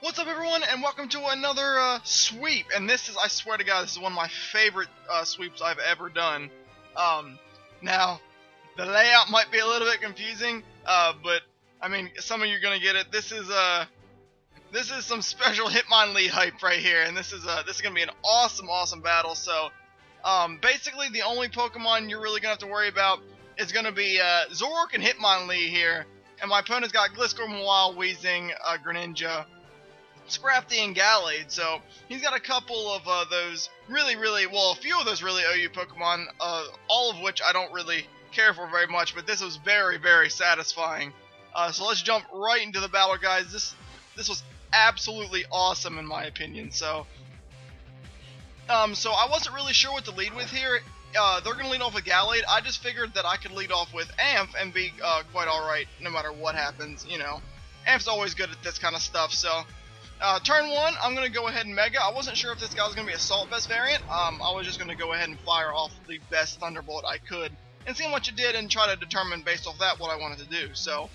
What's up, everyone, and welcome to another sweep. And this is, I swear to God, this is one of my favorite sweeps I've ever done. Now, the layout might be a little bit confusing, but I mean, some of you are gonna get it. This is some special Hitmonlee hype right here, and this is gonna be an awesome battle. So, basically, the only Pokemon you're really gonna have to worry about is gonna be Zoroark and Hitmonlee here. And my opponent's got Gliscor, Mawile, Weezing, Greninja, Scrafty, and Gallade, so he's got a couple of those a few of those really OU Pokemon, all of which I don't really care for very much, but this was very satisfying. So let's jump right into the battle, guys. This was absolutely awesome in my opinion. So I wasn't really sure what to lead with here. They're going to lead off with Gallade. I just figured that I could lead off with Amph and be quite alright no matter what happens, you know. Amph's always good at this kind of stuff, so turn 1, I'm going to go ahead and Mega. I wasn't sure if this guy was going to be Assault Vest variant. I was just going to go ahead and fire off the best Thunderbolt I could and see how much it did and try to determine based off that what I wanted to do. So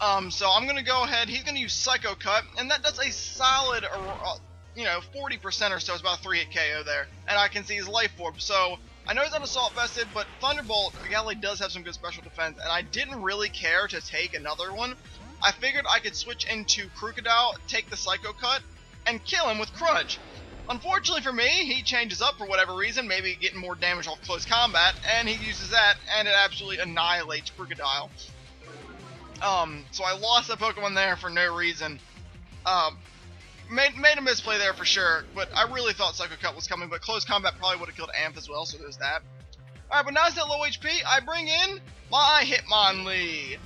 I'm going to go ahead. He's going to use Psycho Cut, and that does a solid, 40% or so. It's about a 3-hit KO there. And I can see his Life Orb. So I know he's not Assault Vested, but Thunderbolt, Gallade does have some good special defense, and I didn't really care to take another one. I figured I could switch into Crocodile, take the Psycho Cut, and kill him with Crunch. Unfortunately for me, he changes up for whatever reason, maybe getting more damage off close combat, and he uses that, and it absolutely annihilates Crocodile. So I lost that Pokemon there for no reason. Made a misplay there for sure, but I really thought Psycho Cut was coming, but close combat probably would have killed Amph as well, so there's that. Alright, but now it's at low HP, I bring in my Hitmonlee.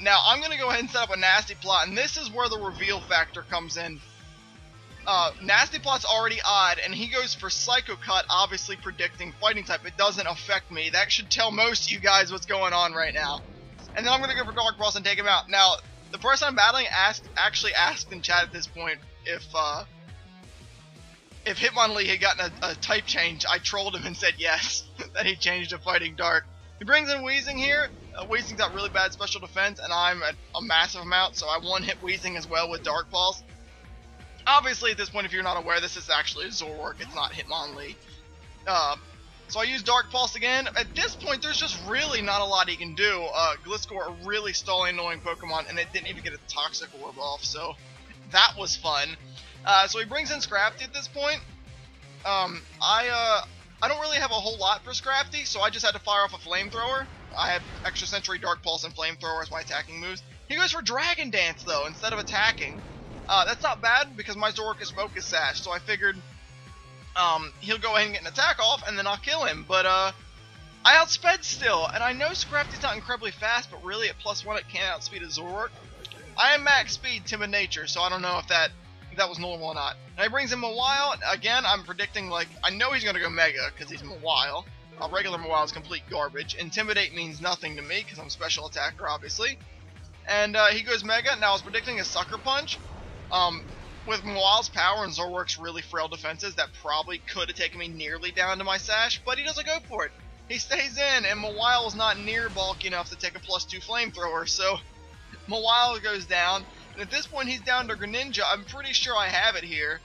Now I'm going to go ahead and set up a Nasty Plot, and this is where the reveal factor comes in. Nasty Plot's already odd, and he goes for Psycho Cut, obviously predicting Fighting type. It doesn't affect me. That should tell most of you guys what's going on right now. And then I'm going to go for Dark Pulse and take him out. Now, the person I'm battling actually asked in chat at this point if Hitmonlee had gotten a type change. I trolled him and said yes, that he changed to Fighting Dark. He brings in Weezing here. Weezing's got really bad special defense, and I'm at a massive amount, so I one-hit Weezing as well with Dark Pulse. Obviously, at this point, if you're not aware, this is actually a Zoroark, it's not Hitmonlee. So I use Dark Pulse again. At this point, there's just really not a lot he can do. Gliscor, a really stalling, annoying Pokemon, and it didn't even get a Toxic Orb off, so that was fun. So he brings in Scrafty at this point. I don't really have a whole lot for Scrafty, so I just had to fire off a Flamethrower. I have Extra Sensory, Dark Pulse, and Flamethrower as my attacking moves. He goes for Dragon Dance, though, instead of attacking. That's not bad, because my Zoroark is Focus Sash, so I figured he'll go ahead and get an attack off, and then I'll kill him. But I outsped still, and I know Scrafty's not incredibly fast, but really at +1 it can't outspeed a Zoroark. I am max speed, Timid Nature, so I don't know if that was normal or not. And he brings in Mawile. Again, I'm predicting, like, I know he's going to go Mega, because he's Mawile. Regular Mawile is complete garbage. Intimidate means nothing to me, because I'm a special attacker, obviously. And he goes Mega. Now, I was predicting a Sucker Punch. With Mawile's power and Zoroark's really frail defenses, that probably could have taken me nearly down to my Sash, but he doesn't go for it. He stays in, and Mawile is not near bulky enough to take a +2 Flamethrower, so Mawile goes down. And at this point, he's down to Greninja. I'm pretty sure I have it here.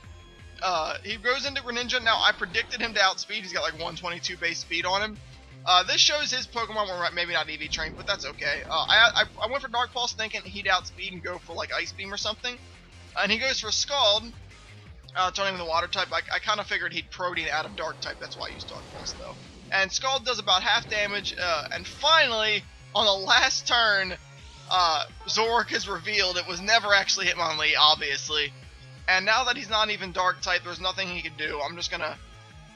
He goes into Greninja. Now, I predicted him to outspeed. He's got like 122 base speed on him. This shows his Pokemon were maybe not EV trained, but that's okay. I went for Dark Pulse thinking he'd outspeed and go for like Ice Beam or something. And he goes for Scald, turning him the Water type. I kind of figured he'd Protein out of Dark type. That's why I used Dark Pulse, though. And Scald does about half damage. And finally, on the last turn, Zoroark is revealed. It was never actually Hitmonlee, obviously. And now that he's not even Dark type, there's nothing he can do. I'm just gonna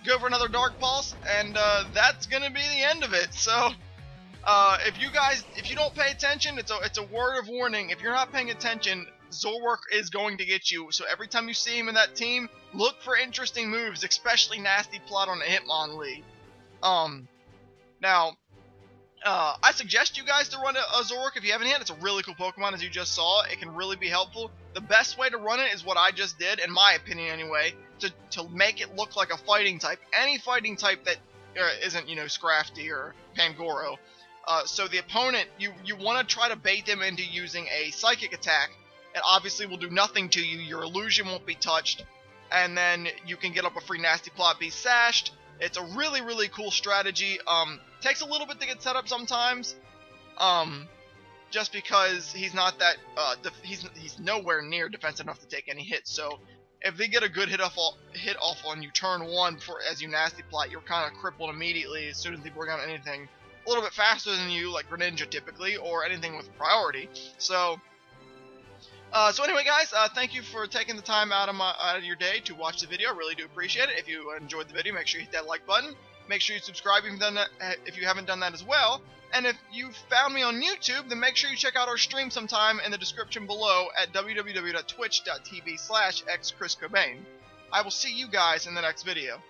go for another Dark Pulse, and that's gonna be the end of it. So, if you don't pay attention, it's a word of warning. If you're not paying attention, Zoroark is going to get you. So every time you see him in that team, look for interesting moves, especially Nasty Plot on a Hitmonlee. Now, I suggest you guys to run a Zoroark if you haven't yet. It's a really cool Pokemon, as you just saw. It can really be helpful. The best way to run it is what I just did, in my opinion anyway, to make it look like a fighting type. Any fighting type that isn't, Scrafty or Pangoro. So the opponent, you want to try to bait them into using a Psychic attack it obviously will do nothing to you. Your illusion won't be touched, and then you can get up a free Nasty Plot Beast Sashed. It's a really, really cool strategy. Takes a little bit to get set up sometimes, just because he's not that, he's nowhere near defensive enough to take any hits. So if they get a good hit off on you turn 1 as you Nasty Plot, you're kind of crippled immediately as soon as they bring out anything a little bit faster than you, like Greninja typically, or anything with priority. So anyway, guys, thank you for taking the time out of your day to watch the video. I really do appreciate it. If you enjoyed the video, make sure you hit that like button. Make sure you subscribe if you haven't done that as well. And if you found me on YouTube, then make sure you check out our stream sometime in the description below at www.twitch.tv/xChrisCobain. I will see you guys in the next video.